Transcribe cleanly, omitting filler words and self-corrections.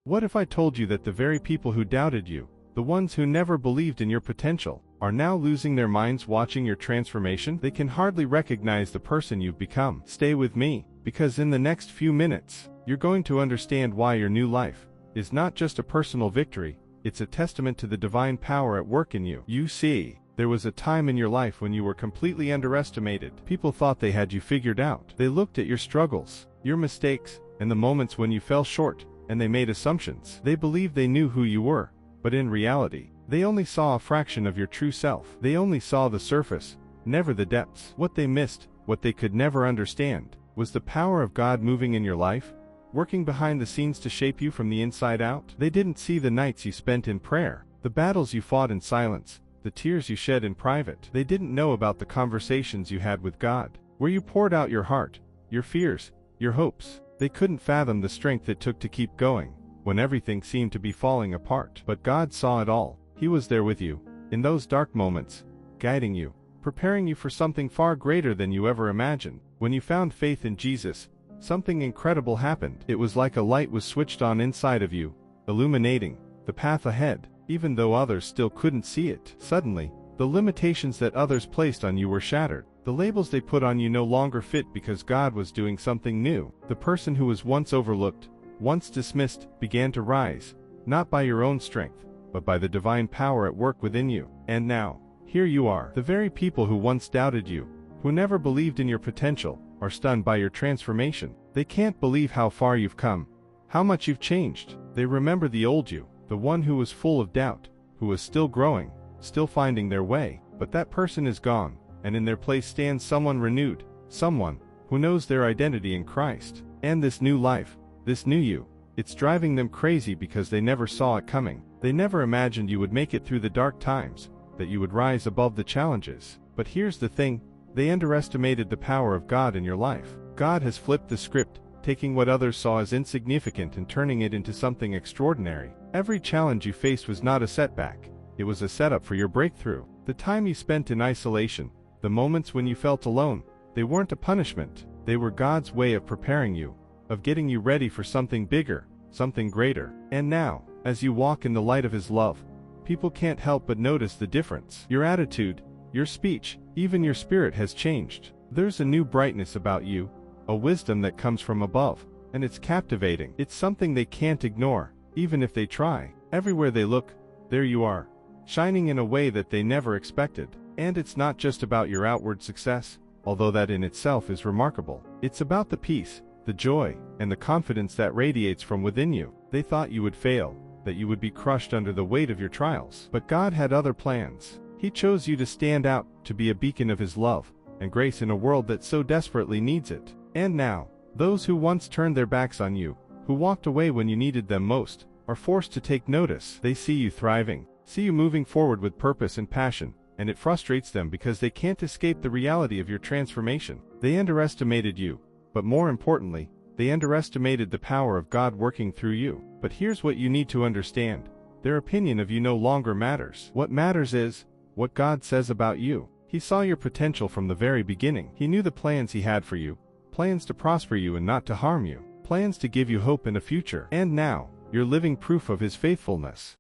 What if I told you that the very people who doubted you, the ones who never believed in your potential, are now losing their minds watching your transformation? They can hardly recognize the person you've become. Stay with me, because in the next few minutes, you're going to understand why your new life is not just a personal victory, it's a testament to the divine power at work in you. You see, there was a time in your life when you were completely underestimated. People thought they had you figured out. They looked at your struggles, your mistakes, and the moments when you fell short, and they made assumptions. They believed they knew who you were, but in reality, they only saw a fraction of your true self. They only saw the surface, never the depths. What they missed, what they could never understand, was the power of God moving in your life, working behind the scenes to shape you from the inside out. They didn't see the nights you spent in prayer, the battles you fought in silence, the tears you shed in private. They didn't know about the conversations you had with God, where you poured out your heart, your fears, your hopes. They couldn't fathom the strength it took to keep going, when everything seemed to be falling apart. But God saw it all. He was there with you, in those dark moments, guiding you, preparing you for something far greater than you ever imagined. When you found faith in Jesus, something incredible happened. It was like a light was switched on inside of you, illuminating the path ahead, even though others still couldn't see it. Suddenly, the limitations that others placed on you were shattered. The labels they put on you no longer fit because God was doing something new. The person who was once overlooked, once dismissed, began to rise, not by your own strength, but by the divine power at work within you. And now, here you are. The very people who once doubted you, who never believed in your potential, are stunned by your transformation. They can't believe how far you've come, how much you've changed. They remember the old you, the one who was full of doubt, who was still growing, still finding their way. But that person is gone, and in their place stands someone renewed, someone who knows their identity in Christ. And this new life, this new you, it's driving them crazy because they never saw it coming. They never imagined you would make it through the dark times, that you would rise above the challenges. But here's the thing, they underestimated the power of God in your life. God has flipped the script, taking what others saw as insignificant and turning it into something extraordinary. Every challenge you faced was not a setback, it was a setup for your breakthrough. The time you spent in isolation, the moments when you felt alone, they weren't a punishment, they were God's way of preparing you, of getting you ready for something bigger, something greater. And now, as you walk in the light of His love, people can't help but notice the difference. Your attitude, your speech, even your spirit has changed. There's a new brightness about you, a wisdom that comes from above, and it's captivating. It's something they can't ignore, even if they try. Everywhere they look, there you are, shining in a way that they never expected. And it's not just about your outward success, although that in itself is remarkable. It's about the peace, the joy, and the confidence that radiates from within you. They thought you would fail, that you would be crushed under the weight of your trials. But God had other plans. He chose you to stand out, to be a beacon of His love and grace in a world that so desperately needs it. And now, those who once turned their backs on you, who walked away when you needed them most, are forced to take notice. They see you thriving, see you moving forward with purpose and passion, and it frustrates them because they can't escape the reality of your transformation. They underestimated you, but more importantly, they underestimated the power of God working through you. But here's what you need to understand. Their opinion of you no longer matters. What matters is what God says about you. He saw your potential from the very beginning. He knew the plans He had for you, plans to prosper you and not to harm you, plans to give you hope and a future. And now, you're living proof of His faithfulness.